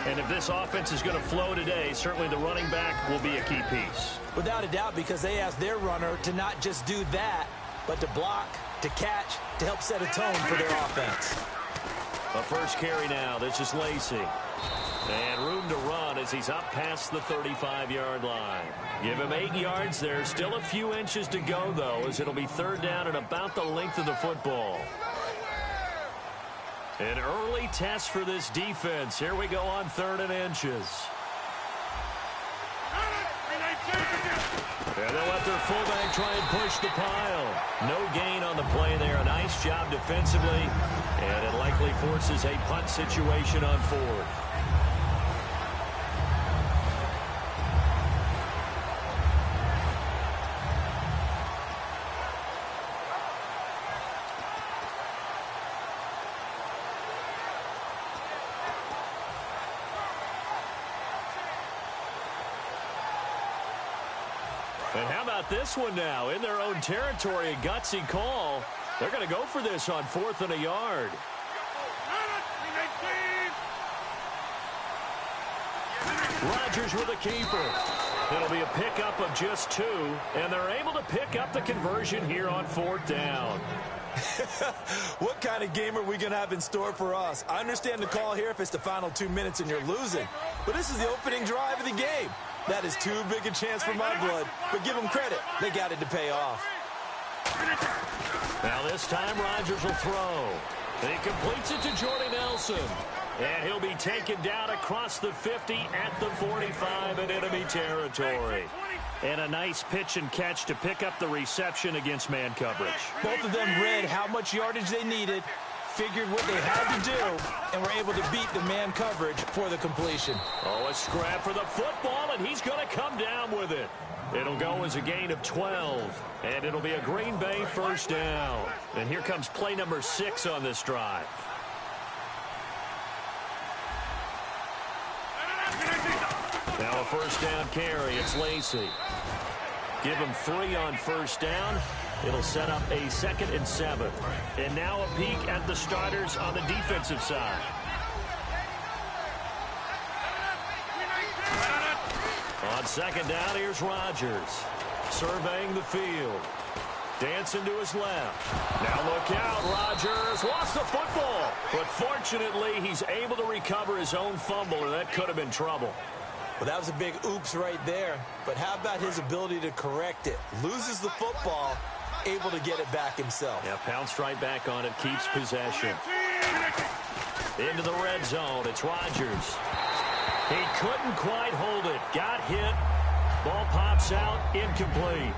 And if this offense is going to flow today, certainly the running back will be a key piece. Without a doubt, because they asked their runner to not just do that, but to block, to catch, to help set a tone for their offense. A first carry now. This is Lacy. And room to run as he's up past the 35-yard line. Give him 8 yards there. Still a few inches to go, though, as it'll be third down and about the length of the football. An early test for this defense. Here we go on 3rd and inches. And they'll let their fullback try and push the pile. No gain on the play there. A nice job defensively. And it likely forces a punt situation on 4th. And how about this one now? In their own territory, a gutsy call. They're going to go for this on 4th and a yard. Rodgers with a keeper. It'll be a pickup of just 2, and they're able to pick up the conversion here on 4th down. What kind of game are we going to have in store for us? I understand the call here if it's the final 2 minutes and you're losing, but this is the opening drive of the game. That is too big a chance for my blood, but give them credit. They got it to pay off. Now this time Rodgers will throw. He completes it to Jordy Nelson. And he'll be taken down across the 50 at the 45 in enemy territory. And a nice pitch and catch to pick up the reception against man coverage. Both of them read how much yardage they needed, figured what they had to do, and were able to beat the man coverage for the completion. Oh, a scrap for the football, and he's going to come down with it. It'll go as a gain of 12, and it'll be a Green Bay first down. And here comes play number 6 on this drive. Now a first down carry. It's Lacy. Give him 3 on first down. It'll set up a 2nd and 7. And now a peek at the starters on the defensive side. On 2nd down, here's Rodgers. Surveying the field. Dancing to his left. Now look out, Rodgers lost the football. But fortunately, he's able to recover his own fumble, or that could have been trouble. Well, that was a big oops right there. But how about his ability to correct it? Loses the football, able to get it back himself. Yeah, pounced right back on it, keeps possession. Into the red zone, it's Rodgers. He couldn't quite hold it. Got hit. Ball pops out, incomplete.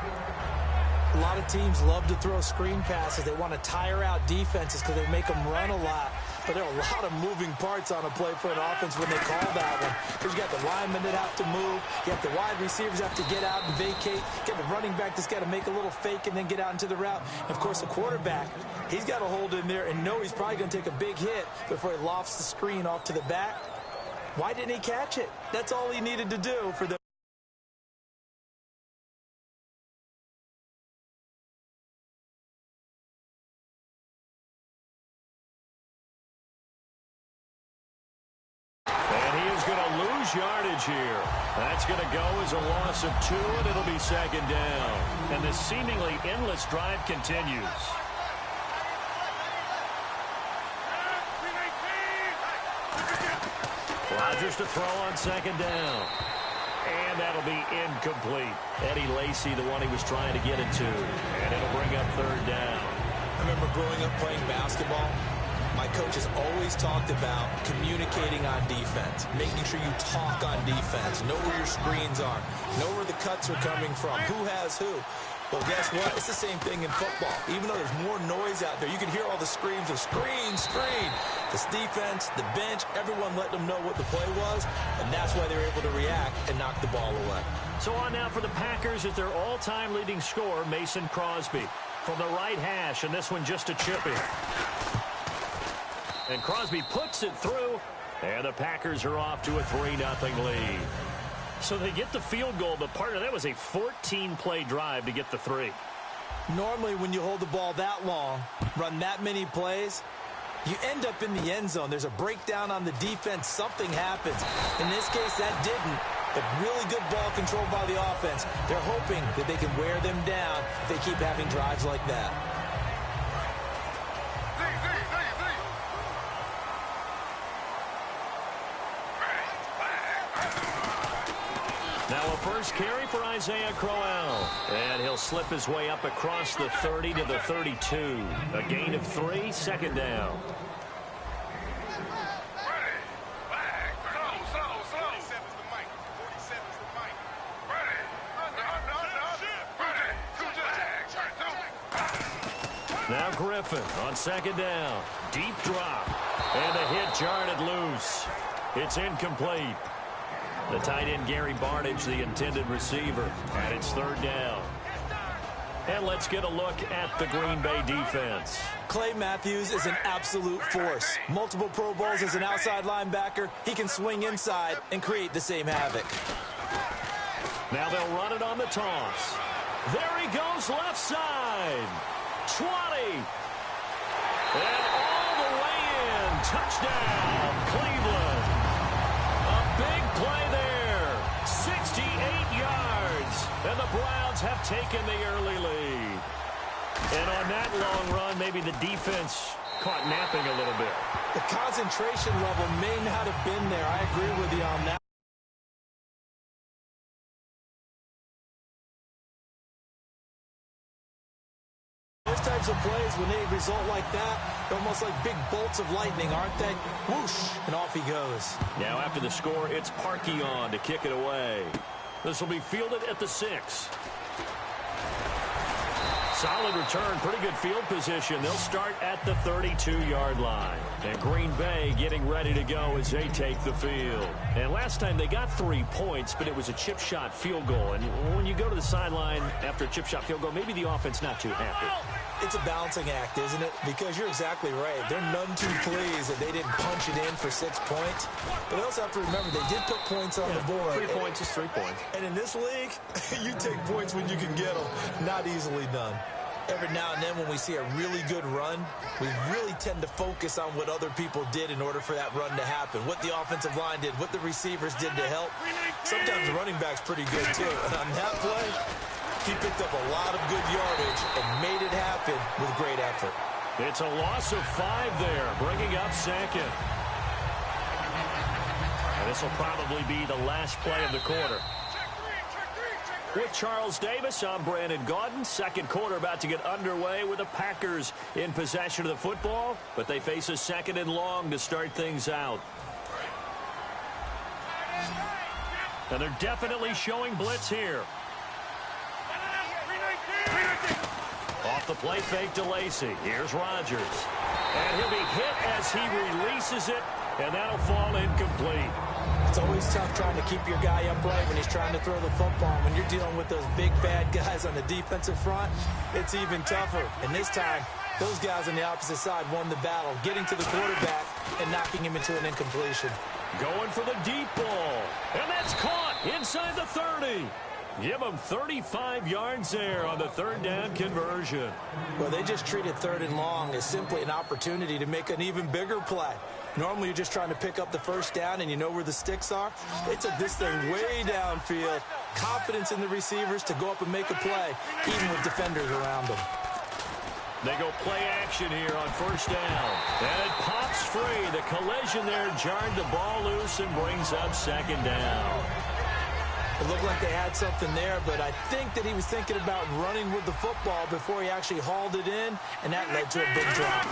A lot of teams love to throw screen passes. They want to tire out defenses because they make them run a lot. But there are a lot of moving parts on a play for an offense when they call that one. Because you got the linemen that have to move. You have the wide receivers have to get out and vacate. You got the running back that's got to make a little fake and then get out into the route. And, of course, the quarterback, he's got to hold in there and know he's probably going to take a big hit before he lofts the screen off to the back. Why didn't he catch it? That's all he needed to do for the yardage here. That's going to go as a loss of 2, and it'll be 2nd down. And this seemingly endless drive continues. Rodgers to throw on 2nd down. And that'll be incomplete. Eddie Lacy, the one he was trying to get it to. And it'll bring up 3rd down. I remember growing up playing basketball. My coach has always talked about communicating on defense, making sure you talk on defense, know where your screens are, know where the cuts are coming from, who has who. Well, guess what? It's the same thing in football. Even though there's more noise out there, you can hear all the screams of screen, screen. This defense, the bench, everyone let them know what the play was, and that's why they were able to react and knock the ball away. So on now for the Packers is their all-time leading scorer, Mason Crosby, from the right hash, and this one just a chip in. And Crosby puts it through, and the Packers are off to a 3-0 lead. So they get the field goal, but part of that was a 14-play drive to get the 3. Normally, when you hold the ball that long, run that many plays, You end up in the end zone. There's a breakdown on the defense. Something happens. In this case, that didn't. But really good ball control by the offense. They're hoping that they can wear them down if they keep having drives like that. Now a first carry for Isaiah Crowell. And he'll slip his way up across the 30 to the 32. A gain of 3, second down. Now Griffin on second down. Deep drop. And the hit jarred loose. It's incomplete. The tight end, Gary Barnidge, the intended receiver. And it's third down. And let's get a look at the Green Bay defense. Clay Matthews is an absolute force. Multiple Pro Bowls as an outside linebacker. He can swing inside and create the same havoc. Now they'll run it on the toss. There he goes, left side. 20. And all the way in. Touchdown, Cleveland. A big play there. 68 yards. And the Browns have taken the early lead. And on that long run, maybe the defense caught napping a little bit. The concentration level may not have been there. I agree with you on that. Those types of plays, when they result like that, they're almost like big bolts of lightning, aren't they? Whoosh, and off he goes. Now after the score, it's Parkey on to kick it away. This will be fielded at the 6. Solid return, pretty good field position. They'll start at the 32-yard line. And Green Bay getting ready to go as they take the field. And last time they got 3 points, but it was a chip shot field goal. And when you go to the sideline after a chip shot field goal, maybe the offense not too happy. It's a balancing act, isn't it? Because you're exactly right. They're none too pleased that they didn't punch it in for 6 points. But they also have to remember they did put points on the board. 3 points is 3 points. And in this league, you take points when you can get them. Not easily done. Every now and then when we see a really good run, we really tend to focus on what other people did in order for that run to happen. What the offensive line did, what the receivers did to help. Sometimes the running back's pretty good too. And on that play, he picked up a lot of good yardage and made it happen with great effort. It's a loss of 5 there, bringing up second. And this will probably be the last play of the quarter. With Charles Davis, I'm Brandon Gaudin. Second quarter about to get underway with the Packers in possession of the football, but they face a second and long to start things out. And they're definitely showing blitz here. Off the play fake to Lacy. Here's Rodgers. And he'll be hit as he releases it, and that'll fall incomplete. It's always tough trying to keep your guy upright when he's trying to throw the football. When you're dealing with those big, bad guys on the defensive front, it's even tougher. And this time, those guys on the opposite side won the battle, getting to the quarterback and knocking him into an incompletion. Going for the deep ball. And that's caught inside the 30. Give them 35 yards there on the third down conversion. Well, they just treated third and long as simply an opportunity to make an even bigger play. Normally, you're just trying to pick up the first down and you know where the sticks are. They took this thing way downfield. Confidence in the receivers to go up and make a play, even with defenders around them. They go play action here on first down. And it pops free. The collision there jarred the ball loose and brings up second down. It looked like they had something there, but I think that he was thinking about running with the football before he actually hauled it in, and that led to a big drop.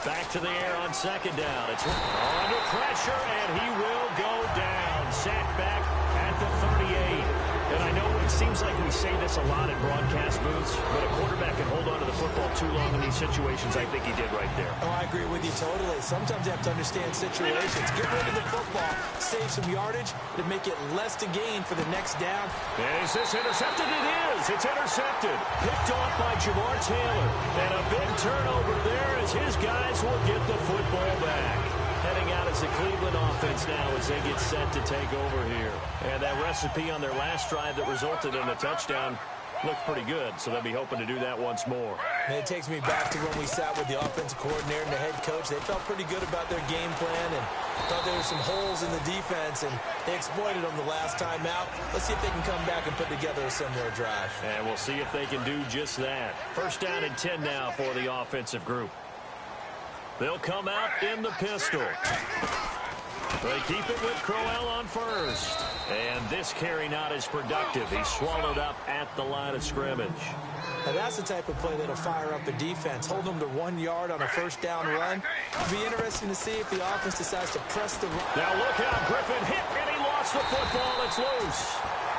Back to the air on second down. It's under pressure, and he will go down. Sacked back at the 38. And I know it seems like we say this a lot in broadcast booths, but a quarterback can hold on to the football too long in these situations. I think he did right there. Oh, I agree with you totally. Sometimes you have to understand situations. Get rid of the football, save some yardage, to make it less to gain for the next down. Is this intercepted? It is. It's intercepted. Picked off by Jamar Taylor. And a big turnover there as his guys will get the football back. Heading out as the Cleveland offense now as they get set to take over here. And that recipe on their last drive that resulted in a touchdown looked pretty good, so they'll be hoping to do that once more. And it takes me back to when we sat with the offensive coordinator and the head coach. They felt pretty good about their game plan and thought there were some holes in the defense, and they exploited them the last time out. Let's see if they can come back and put together a similar drive. And we'll see if they can do just that. First down and 10 now for the offensive group. They'll come out in the pistol. They keep it with Crowell on first. And this carry not as productive. He's swallowed up at the line of scrimmage. Now that's the type of play that'll fire up a defense. Hold them to 1 yard on a first down run. It'll be interesting to see if the offense decides to press the run. Now look out, Griffin hit, and he lost the football. It's loose.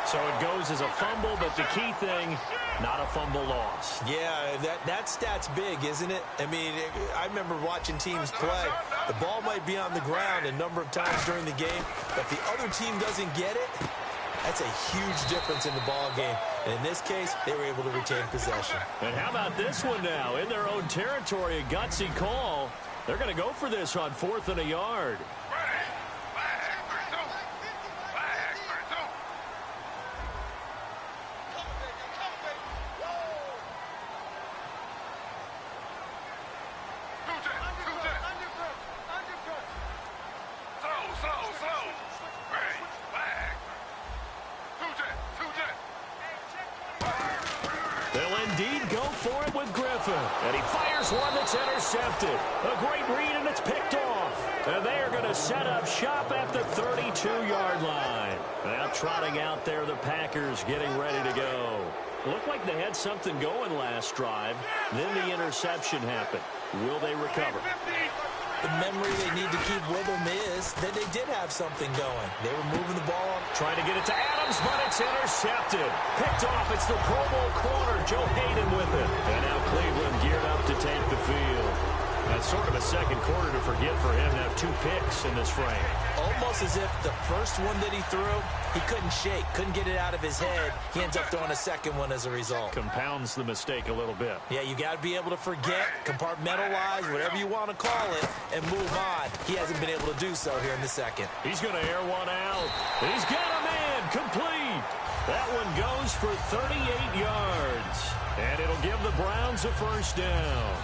So it goes as a fumble, but the key thing, not a fumble loss. Yeah, that stat's big, isn't it? I mean, I remember watching teams play. The ball might be on the ground a number of times during the game, but if the other team doesn't get it, that's a huge difference in the ball game. And in this case, they were able to retain possession. And how about this one now? In their own territory, a gutsy call. They're going to go for this on 4th and a yard. And he fires one that's intercepted. A great read, and it's picked off. And they are going to set up shop at the 32-yard line. Now trotting out there, the Packers getting ready to go. Looked like they had something going last drive. Then the interception happened. Will they recover? The memory they need to keep with them is that they did have something going. They were moving the ball. Trying to get it to Adams, but it's intercepted. Picked off. It's the Pro Bowl corner, Joe Hayden with it. And now Cleveland geared up to take the field. That's sort of a second quarter to forget for him to have 2 picks in this frame. Almost as if the first one that he threw, he couldn't shake, couldn't get it out of his head. He ends up throwing a second one as a result. Compounds the mistake a little bit. Yeah, you got to be able to forget, compartmentalize, whatever you want to call it, and move on. He hasn't been able to do so here in the second. He's going to air one out. He's got a man complete. That one goes for 38 yards. And it'll give the Browns a first down.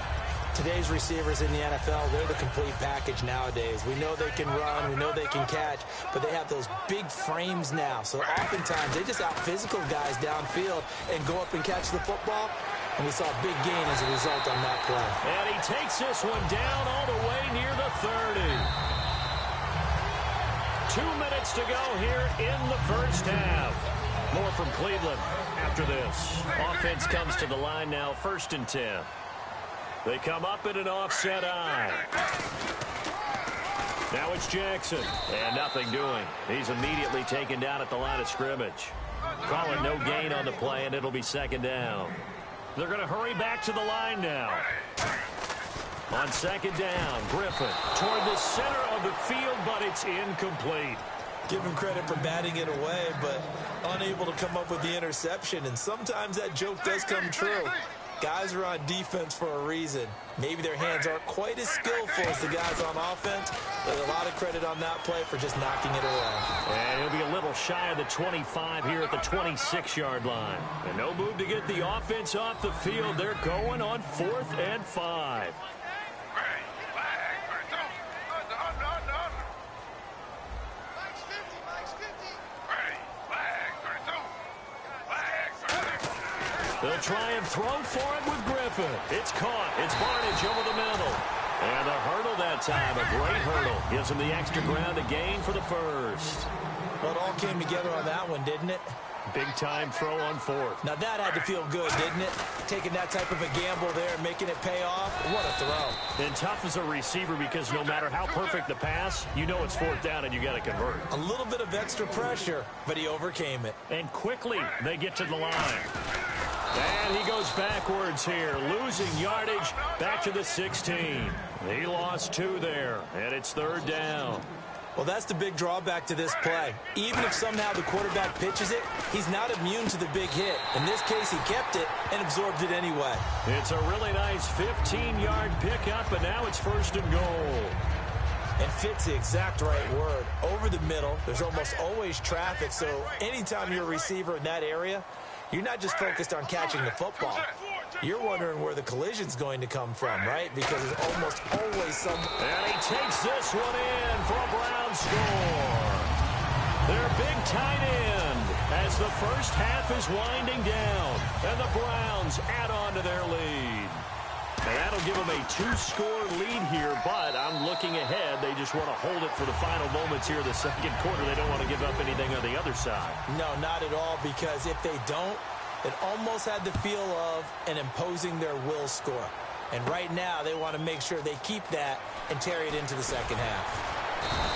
Today's receivers in the NFL, they're the complete package nowadays. We know they can run, we know they can catch, but they have those big frames now. So oftentimes they just out-physical guys downfield and go up and catch the football. And we saw a big gain as a result on that play. And he takes this one down all the way near the 30. 2 minutes to go here in the first half. More from Cleveland after this. Offense comes to the line now, 1st and 10. They come up in an offset eye. Now it's Jackson. And nothing doing. He's immediately taken down at the line of scrimmage. Calling no gain on the play, and it'll be 2nd down. They're going to hurry back to the line now. On 2nd down, Griffin toward the center of the field, but it's incomplete. Give him credit for batting it away, but unable to come up with the interception. And sometimes that joke does come true. Guys are on defense for a reason. Maybe their hands aren't quite as skillful as the guys on offense, but a lot of credit on that play for just knocking it away. And he'll be a little shy of the 25 here at the 26-yard line. And no move to get the offense off the field. They're going on 4th and 5. They'll try and throw for it with Griffin. It's caught. It's Barnage over the middle. And a hurdle that time, a great hurdle. Gives him the extra ground to gain for the first. Well, it all came together on that one, didn't it? Big-time throw on 4th. Now that had to feel good, didn't it? Taking that type of a gamble there and making it pay off. What a throw. And tough as a receiver because no matter how perfect the pass, you know it's 4th down and you got to convert. A little bit of extra pressure, but he overcame it. And quickly they get to the line. And he goes backwards here, losing yardage back to the 16. He lost 2 there, and it's 3rd down. Well, that's the big drawback to this play. Even if somehow the quarterback pitches it, he's not immune to the big hit. In this case, he kept it and absorbed it anyway. It's a really nice 15-yard pickup, and now it's 1st and goal. And fit's the exact right word. Over the middle, there's almost always traffic, so anytime you're a receiver in that area, you're not just focused on catching the football. You're wondering where the collision's going to come from, right? Because there's almost always some... And he takes this one in for a Browns score. Their big tight end as the first half is winding down. And the Browns add on to their lead. And that'll give them a 2-score lead here, but I'm looking ahead. They just want to hold it for the final moments here in the second quarter. They don't want to give up anything on the other side. No, not at all, because if they don't, it almost had the feel of an imposing their will score. And right now, they want to make sure they keep that and carry it into the second half.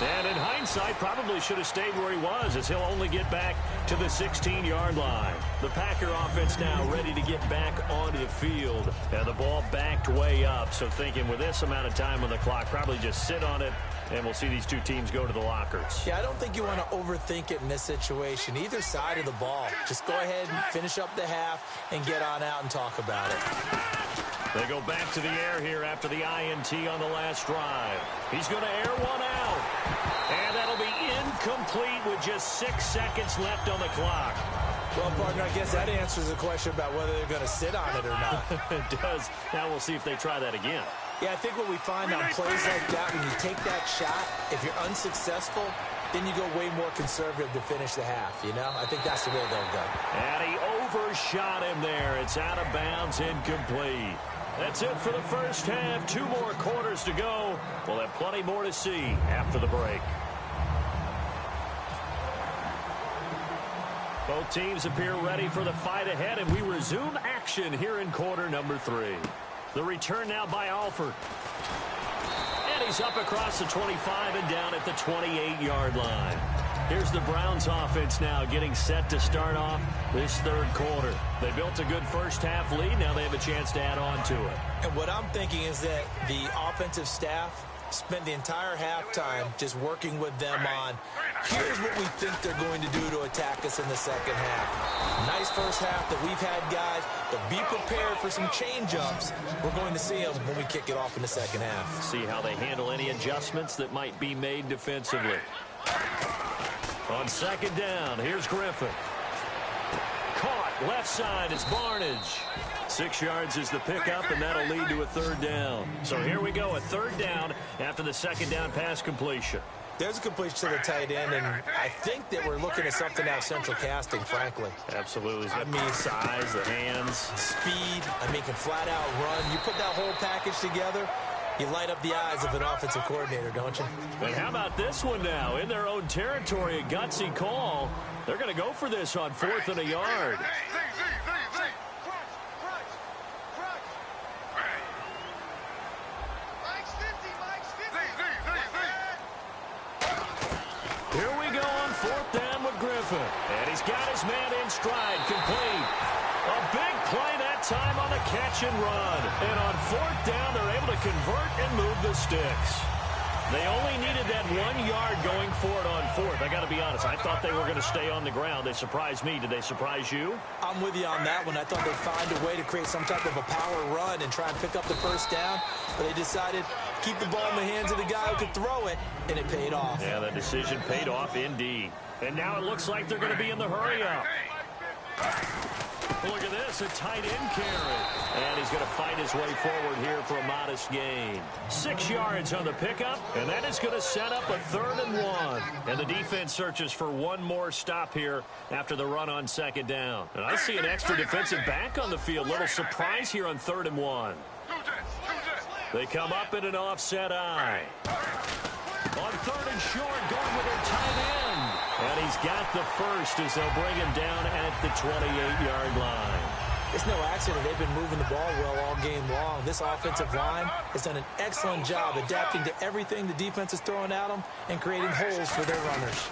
And in hindsight, probably should have stayed where he was, as he'll only get back to the 16-yard line. The Packer offense now ready to get back onto the field. And the ball backed way up, so thinking with this amount of time on the clock, probably just sit on it, and we'll see these two teams go to the lockers. Yeah, I don't think you want to overthink it in this situation. Either side of the ball. Just go ahead and finish up the half and get on out and talk about it. They go back to the air here after the INT on the last drive. He's going to air one out. And that'll be incomplete with just 6 seconds left on the clock. Well, partner, I guess that answers the question about whether they're going to sit on it or not. It does. Now we'll see if they try that again. Yeah, I think what we find on plays like that, when you take that shot, if you're unsuccessful, then you go way more conservative to finish the half, you know? I think that's the way they'll go. And he overshot him there. It's out of bounds, incomplete. That's it for the first half. 2 more quarters to go. We'll have plenty more to see after the break. Both teams appear ready for the fight ahead, and we resume action here in quarter number 3. The return now by Alford. And he's up across the 25 and down at the 28-yard line. Here's the Browns offense now getting set to start off this third quarter. They built a good first half lead. Now they have a chance to add on to it. And what I'm thinking is that the offensive staff spent the entire halftime just working with them on, here's what we think they're going to do to attack us in the second half. Nice first half that we've had, guys, but be prepared for some change-ups. We're going to see them when we kick it off in the second half. See how they handle any adjustments that might be made defensively. On second down, here's Griffin. Caught, left side, it's Barnage. 6 yards is the pickup, and that'll lead to a third down. So here we go, a third down after the second down pass completion. There's a completion to the tight end, and I think that we're looking at something out of central casting, frankly. Absolutely. I mean, size, the hands. Speed, I mean, can flat out run. You put that whole package together, you light up the eyes of an offensive coordinator, don't you? And how about this one now? In their own territory, a gutsy call. They're going to go for this on 4th and a yard. Here we go on 4th down with Griffin. And he's got his man in stride, complete. A big play that time on the catch and run. And on 4th down, they're able to convert and move the sticks. They only needed that 1 yard going for it on 4th. I got to be honest, I thought they were going to stay on the ground. They surprised me. Did they surprise you? I'm with you on that one. I thought they'd find a way to create some type of a power run and try and pick up the first down. But they decided keep the ball in the hands of the guy who could throw it, and it paid off. Yeah, the decision paid off indeed. And now it looks like they're going to be in the hurry-up. Look at this, a tight end carry. And he's going to fight his way forward here for a modest gain. 6 yards on the pickup, and that is going to set up a 3rd and 1. And the defense searches for one more stop here after the run on 2nd down. And I see an extra defensive back on the field. Little surprise here on 3rd and 1. They come up in an offset eye. On 3rd and short, going with their tight end. And he's got the first as they'll bring him down at the 28-yard line. It's no accident they've been moving the ball well all game long. This offensive line has done an excellent job adapting to everything the defense is throwing at them and creating holes for their runners.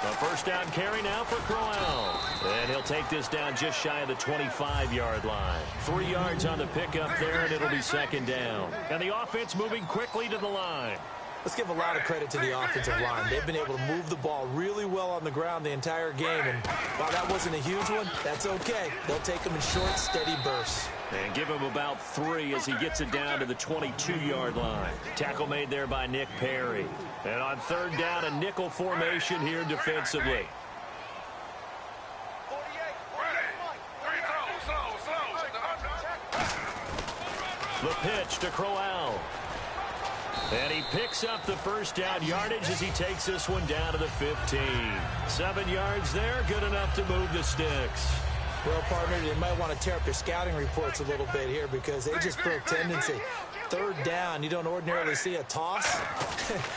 A first down carry now for Crowell. And he'll take this down just shy of the 25-yard line. 3 yards on the pickup there, and it'll be 2nd down. And the offense moving quickly to the line. Let's give a lot of credit to the offensive line. They've been able to move the ball really well on the ground the entire game. And while that wasn't a huge one, that's okay. They'll take them in short, steady bursts. And give him about 3 as he gets it down to the 22-yard line. Tackle made there by Nick Perry. And on 3rd down, a nickel formation here defensively. The pitch to Crowell. And he picks up the first down yardage as he takes this one down to the 15. 7 yards there, good enough to move the sticks. Well, partner, they might want to tear up their scouting reports a little bit here because they just broke tendency. 3rd down, you don't ordinarily see a toss.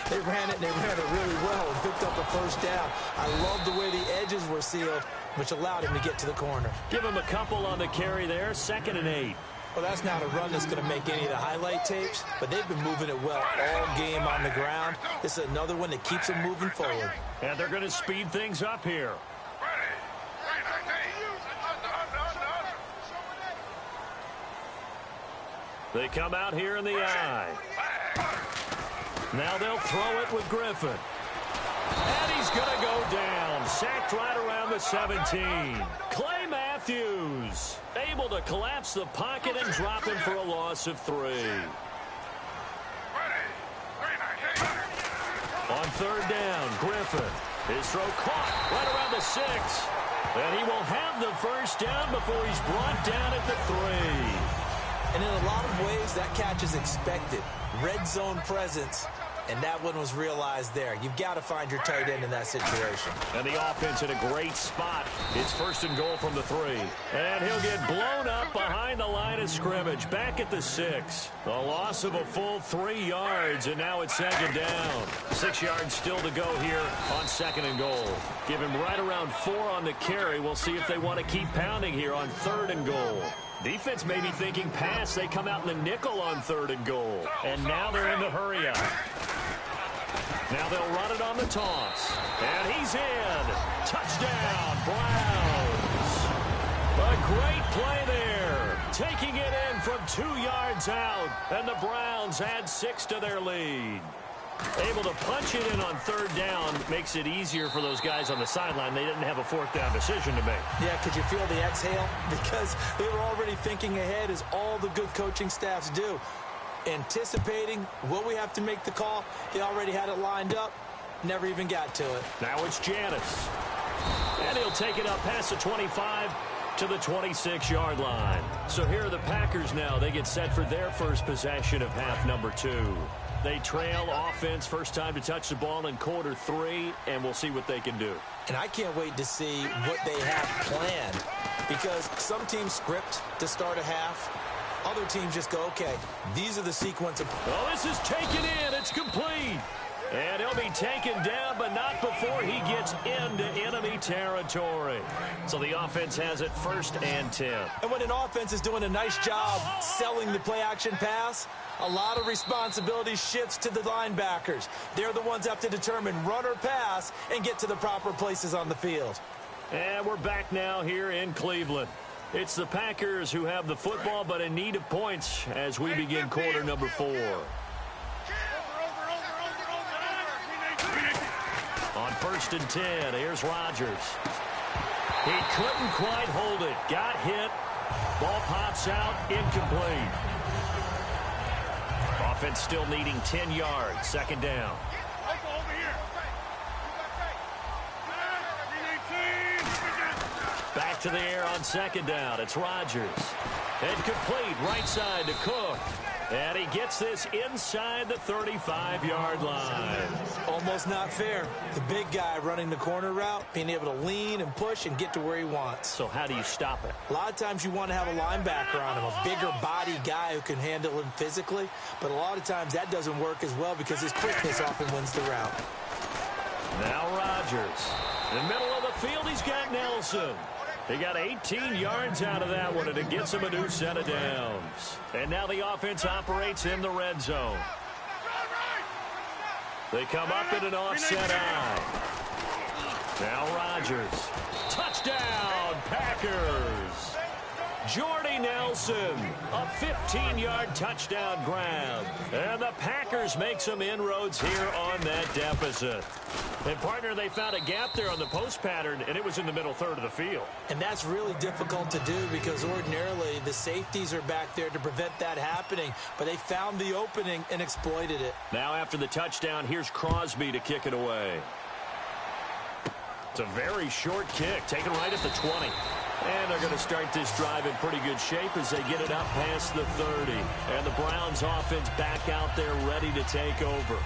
They ran it, and they ran it really well and picked up the first down. I love the way the edges were sealed, which allowed him to get to the corner. Give him a couple on the carry there, 2nd and 8. Well, that's not a run that's going to make any of the highlight tapes, but they've been moving it well all game on the ground. This is another one that keeps them moving forward. And they're going to speed things up here. They come out here in the I. Now they'll throw it with Griffin. And he's going to go down. Sacked right around the 17. Clay Matthews able to collapse the pocket and drop him for a loss of 3. On 3rd down, Griffin. His throw caught right around the 6. And he will have the first down before he's brought down at the 3. And in a lot of ways, that catch is expected. Red zone presence, and that one was realized there. You've got to find your tight end in that situation. And the offense in a great spot. It's 1st and goal from the 3. And he'll get blown up behind the line of scrimmage. Back at the 6. A loss of a full 3 yards, and now it's 2nd down. 6 yards still to go here on 2nd and goal. Give him right around 4 on the carry. We'll see if they want to keep pounding here on 3rd and goal. Defense may be thinking pass. They come out in the nickel on 3rd and goal. And now they're in the hurry up. Now they'll run it on the toss. And he's in. Touchdown, Browns. A great play there. Taking it in from 2 yards out. And the Browns add 6 to their lead. Able to punch it in on 3rd down makes it easier for those guys on the sideline. They didn't have a 4th down decision to make. Yeah, could you feel the exhale? Because they were already thinking ahead, as all the good coaching staffs do. Anticipating, will we have to make the call? They already had it lined up. Never even got to it. Now it's Janis. And he'll take it up past the 25 to the 26-yard line. So here are the Packers now. They get set for their first possession of half number 2. They trail offense, first time to touch the ball in quarter 3, and we'll see what they can do. And I can't wait to see what they have planned, because some teams script to start a half. Other teams just go, okay, these are the sequence of... Oh, this is taken in. It's complete. And he'll be taken down, but not before he gets into enemy territory. So the offense has it 1st and 10. And when an offense is doing a nice job selling the play-action pass, a lot of responsibility shifts to the linebackers. They're the ones that have to determine run or pass and get to the proper places on the field. And we're back now here in Cleveland. It's the Packers who have the football, but in need of points as we begin quarter number 4. On 1st and 10, here's Rodgers. He couldn't quite hold it. Got hit. Ball pops out, incomplete. Offense still needing 10 yards. 2nd down. Back to the air on 2nd down. It's Rodgers. And complete right side to Cook. And he gets this inside the 35-yard line. Almost not fair. The big guy running the corner route, being able to lean and push and get to where he wants. So how do you stop it? A lot of times you want to have a linebacker on him, a bigger body guy who can handle him physically. But a lot of times that doesn't work as well because his quickness often wins the route. Now Rodgers. In the middle of the field, he's got Nelson. He got 18 yards out of that one, and it gets him a new set of downs. And now the offense operates in the red zone. They come up in an offset eye. Now Rodgers. Touchdown, Packers. Jordy Nelson, a 15-yard touchdown grab. And the Packers make some inroads here on that deficit. And, partner, they found a gap there on the post pattern, and it was in the middle third of the field. And that's really difficult to do because ordinarily the safeties are back there to prevent that happening. But they found the opening and exploited it. Now after the touchdown, here's Crosby to kick it away. It's a very short kick, taken right at the 20. And they're going to start this drive in pretty good shape as they get it up past the 30. And the Browns offense back out there ready to take over.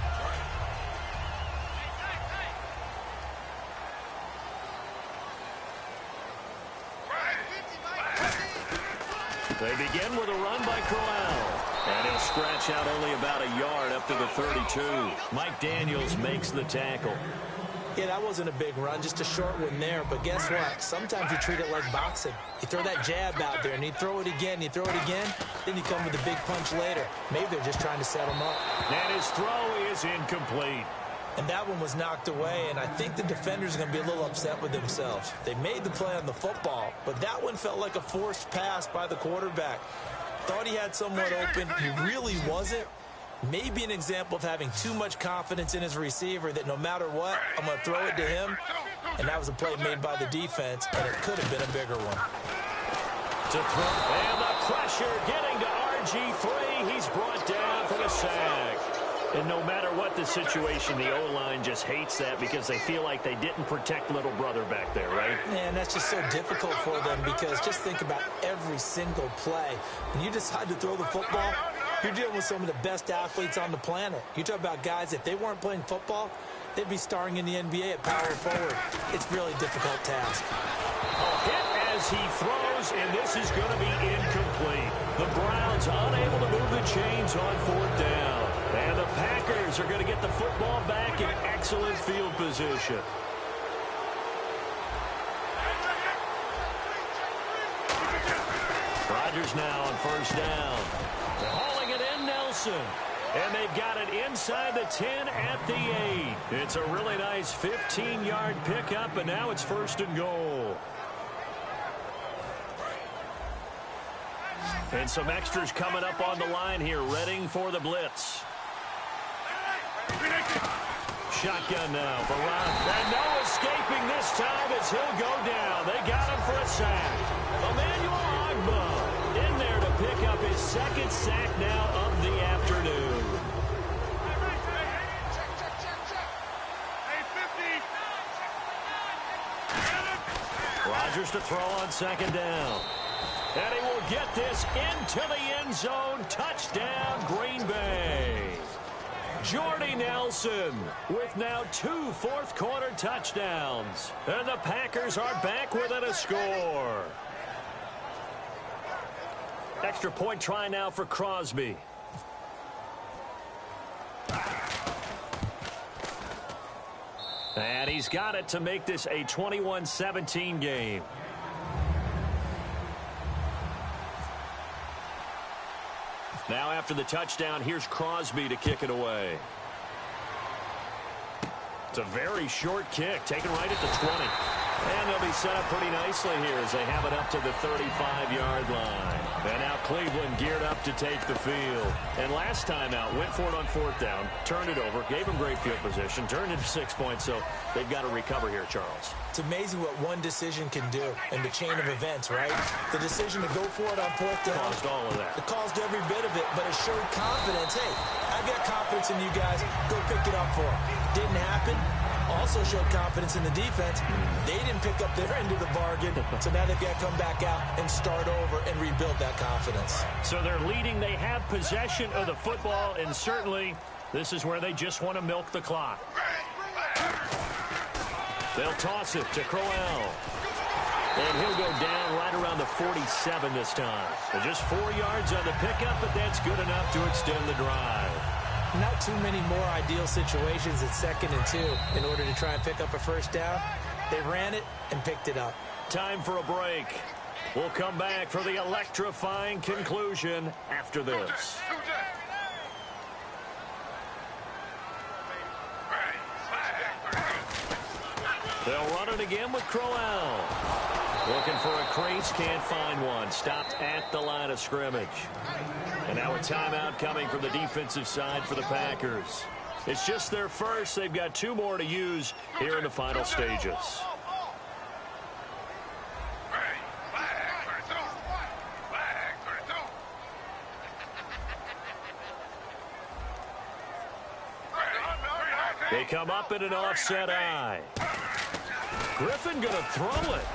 They begin with a run by Crowell. And he'll scratch out only about a yard up to the 32. Mike Daniels makes the tackle. Yeah, that wasn't a big run, just a short one there. But guess what? Sometimes you treat it like boxing. You throw that jab out there, and you throw it again, you throw it again, then you come with a big punch later. Maybe they're just trying to set him up. And his throw is incomplete. And that one was knocked away, and I think the defenders are going to be a little upset with themselves. They made the play on the football, but that one felt like a forced pass by the quarterback. Thought he had someone open. He really wasn't. Maybe an example of having too much confidence in his receiver that no matter what, I'm going to throw it to him. And that was a play made by the defense, and it could have been a bigger one. To throw, and the pressure getting to RG3. He's brought down for the sack. And no matter what the situation, the O-line just hates that because they feel like they didn't protect little brother back there, right? Man, that's just so difficult for them because just think about every single play. When you decide to throw the football, you're dealing with some of the best athletes on the planet. You talk about guys, if they weren't playing football, they'd be starring in the NBA at power forward. It's a really difficult task. A hit as he throws, and this is going to be incomplete. The Browns unable to move the chains on 4th down. And the Packers are going to get the football back in excellent field position. Rodgers now on 1st down. They're hauling it in, Nelson. And they've got it inside the 10 at the 8. It's a really nice 15-yard pickup, and now it's 1st and goal. And some extras coming up on the line here, readying for the blitz. Shotgun now for Ron. And no escaping this time as he'll go down. They got him for a sack. Emmanuel Ogbah in there to pick up his 2nd sack now of the afternoon. Rodgers to throw on 2nd down. And he will get this into the end zone. Touchdown, Green Bay. Jordy Nelson with now 2 fourth-quarter touchdowns. And the Packers are back within a score. Extra point try now for Crosby. And he's got it to make this a 21-17 game. Now after the touchdown, here's Crosby to kick it away. It's a very short kick, taken right at the 20. And they'll be set up pretty nicely here as they have it up to the 35-yard line. And now Cleveland geared up to take the field. And last time out, went for it on 4th down, turned it over, gave them great field position, turned into 6 points, so they've got to recover here, Charles. It's amazing what one decision can do in the chain of events, right? The decision to go for it on 4th down. Caused all of that. It caused every bit of it, but it showed confidence. Hey, I've got confidence in you guys. Go pick it up for them. Didn't happen. Also showed confidence in the defense. They didn't pick up their end of the bargain, so now they've got to come back out and start over and rebuild that confidence. So they're leading. They have possession of the football, and certainly this is where they just want to milk the clock. They'll toss it to Crowell. And he'll go down right around the 47 this time. And just 4 yards on the pickup, but that's good enough to extend the drive. Not too many more ideal situations at 2nd and 2 in order to try and pick up a 1st down. They ran it and picked it up. Time for a break. We'll come back for the electrifying conclusion after this. They'll run it again with Crowell. Looking for a crease, can't find one. Stopped at the line of scrimmage. And now a timeout coming from the defensive side for the Packers. It's just their first. They've got 2 more to use here in the final stages. They come up in an offset eye. Griffin going to throw it.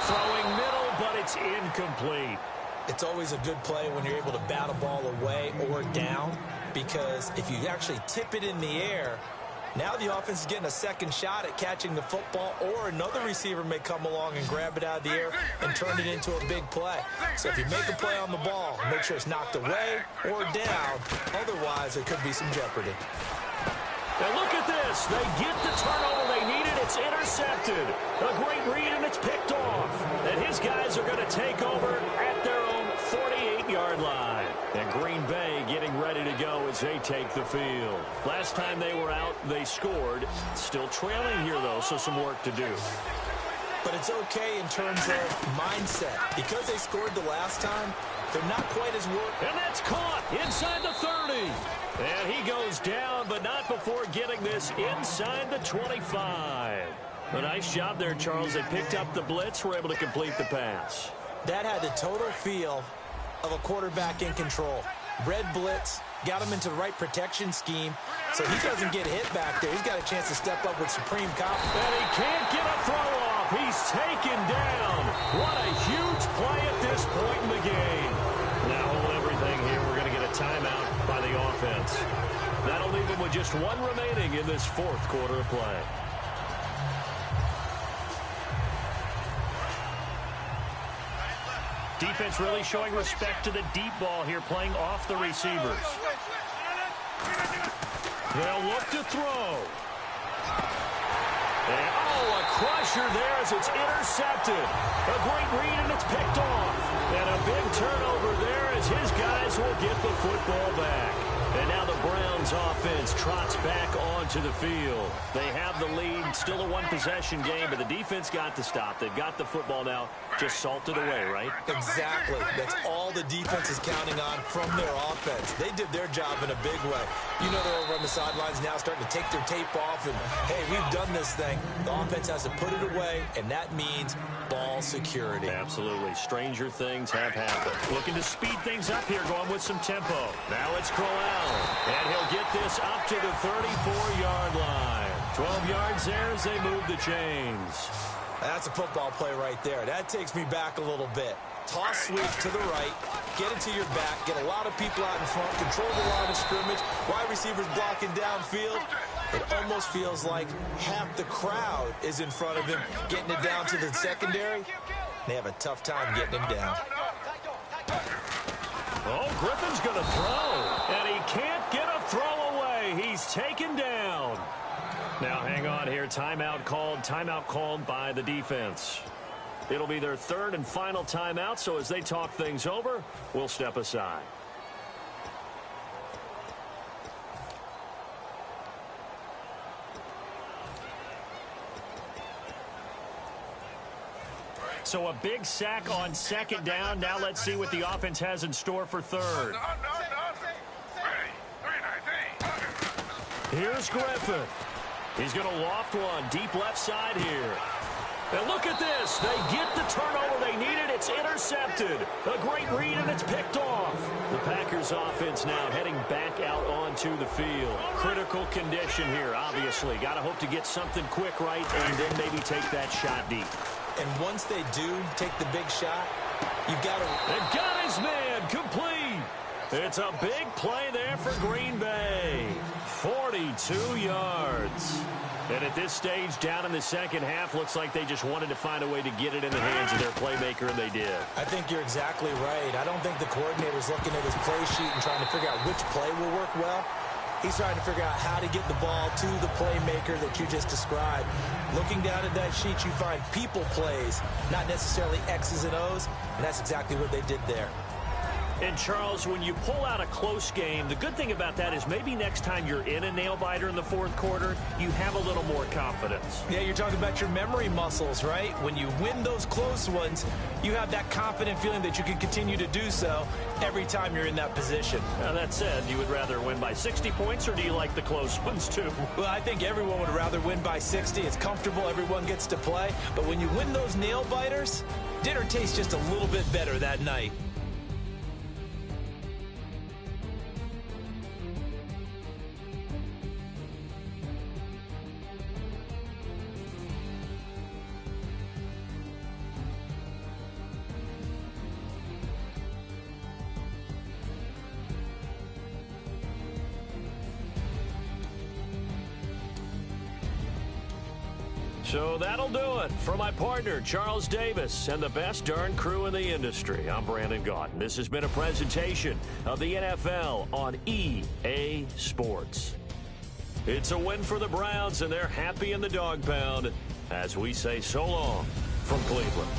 throwing middle, but it's incomplete. It's always a good play when you're able to bat a ball away or down, because if you actually tip it in the air, now the offense is getting a second shot at catching the football, or another receiver may come along and grab it out of the air and turn it into a big play. So if you make a play on the ball, make sure it's knocked away or down. Otherwise, there could be some jeopardy. Now look at this. They get the turnover they needed. It's intercepted. A great read, and it's picked off. And his guys are going to take over at their own 48-yard line. And Green Bay getting ready to go as they take the field. Last time they were out, they scored. Still trailing here, though, so some work to do. But it's okay in terms of mindset. Because they scored the last time, they're not quite as worried. And that's caught inside the 30. And he goes down, but not before getting this inside the 25. A nice job there, Charles. They picked up the blitz, were able to complete the pass. That had the total feel of a quarterback in control. Red blitz, got him into the right protection scheme, so he doesn't get hit back there. He's got a chance to step up with supreme confidence. And he can't get a throw off. He's taken down. What a huge play at this point in the game. Now hold everything here. We're going to get a timeout by the offense. That'll leave them with just one remaining in this fourth quarter of play. Defense really showing respect to the deep ball here, playing off the receivers. They'll look to throw. And, a crusher there as it's intercepted. A great read, and it's picked off. And a big turnover there as his guys will get the football back. And now the Browns offense trots back onto the field. They have the lead, still a one-possession game, but the defense got to stop. They've got the football now, just salted away, right? Exactly. That's all the defense is counting on from their offense. They did their job in a big way. You know they're over on the sidelines now starting to take their tape off and, hey, we've done this thing. The offense has to put it away, and that means ball security. Absolutely. Stranger things have happened. Looking to speed things up here, going with some tempo. Now it's Crowell, and he'll get this up to the 34-yard line. 12 yards there as they move the chains. That's a football play right there. That takes me back a little bit. Toss sweep to the right, get it to your back, get a lot of people out in front, control the line of scrimmage, wide receivers blocking downfield. It almost feels like half the crowd is in front of him, getting it down to the secondary. They have a tough time getting him down. Oh, Griffin's going to throw, and he can't get a throw away. He's taken down. Now, hang on here. Timeout called by the defense. It'll be their third and final timeout, so as they talk things over, we'll step aside. So a big sack on second down. Now let's see what the offense has in store for third. Here's Griffin. He's going to loft one deep left side here. And look at this. They get the turnover they needed. It's intercepted. A great read, and it's picked off. The Packers offense now heading back out onto the field. Critical condition here, obviously. Got to hope to get something quick right and then maybe take that shot deep. And once they do take the big shot, you've got to... And got his man complete. It's a big play there for Green Bay. 42 yards. And at this stage, down in the second half, looks like they just wanted to find a way to get it in the hands of their playmaker, and they did. I think you're exactly right. I don't think the coordinator's looking at his play sheet and trying to figure out which play will work well. He's trying to figure out how to get the ball to the playmaker that you just described. Looking down at that sheet, you find people plays, not necessarily X's and O's, and that's exactly what they did there. And, Charles, when you pull out a close game, the good thing about that is maybe next time you're in a nail-biter in the fourth quarter, you have a little more confidence. Yeah, you're talking about your memory muscles, right? When you win those close ones, you have that confident feeling that you can continue to do so every time you're in that position. Now, that said, you would rather win by 60 points, or do you like the close ones, too? Well, I think everyone would rather win by 60. It's comfortable. Everyone gets to play. But when you win those nail-biters, dinner tastes just a little bit better that night. So that'll do it. For my partner, Charles Davis, and the best darn crew in the industry, I'm Brandon Gaudin. This has been a presentation of the NFL on EA Sports. It's a win for the Browns, and they're happy in the dog pound as we say so long from Cleveland.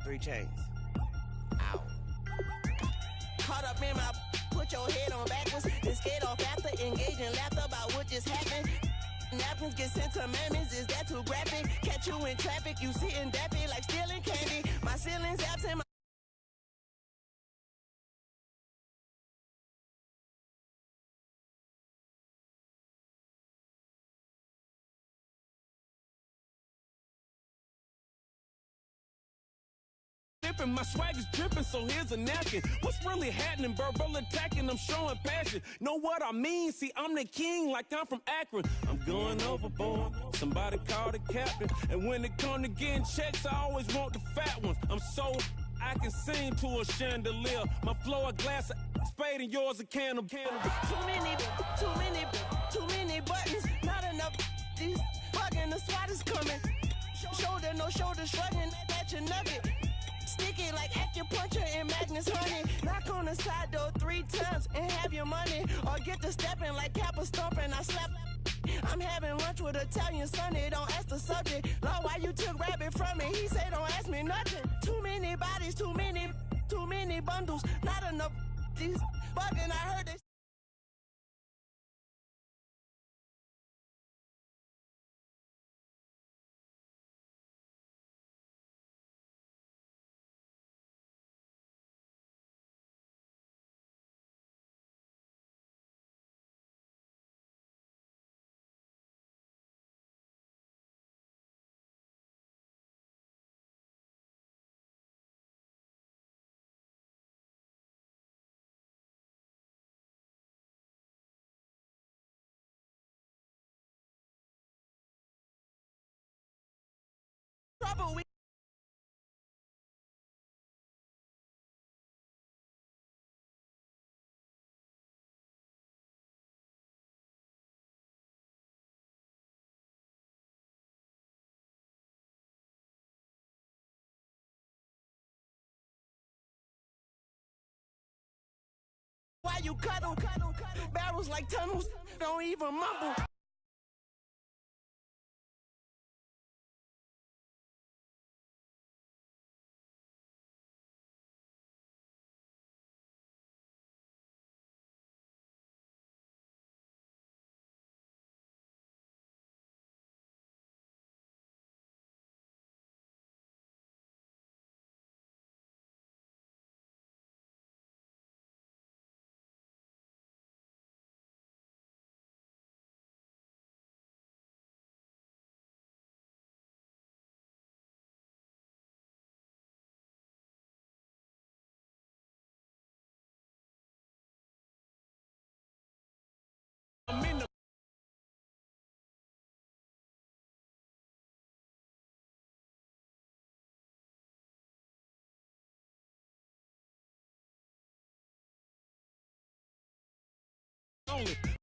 Three chains. Ow. Caught up in my, put your head on backwards, then skate off after engaging laughter about what just happened. Napkins get sent to mammies, is that too graphic? Catch you in traffic, you sitting daffy like stealing candy. My ceiling's out to my my swag is dripping, so here's a napkin. What's really happening? Verbal attacking, I'm showing passion. Know what I mean? See, I'm the king, like I'm from Akron. I'm going overboard. Somebody call the captain. And when it come to getting checks, I always want the fat ones. I'm so I can sing to a chandelier. My flow a glass of spade and yours a can of candle. too many buttons. Not enough. These bugging, the SWAT is coming. Shoulder, no shoulder shrugging at your nugget. Sticky like acupuncture and Magnus honey. Knock on the side door 3 times and have your money. Or get to stepping like Kappa stomping. I slap. I'm having lunch with Italian Sonny. Don't ask the subject. Lord, why you took rabbit from me? He said don't ask me nothing. Too many bodies, too many bundles. Not enough. These bugging. I heard this. Trouble we why you cuddle barrels like tunnels. Don't even mumble. I'm in the only.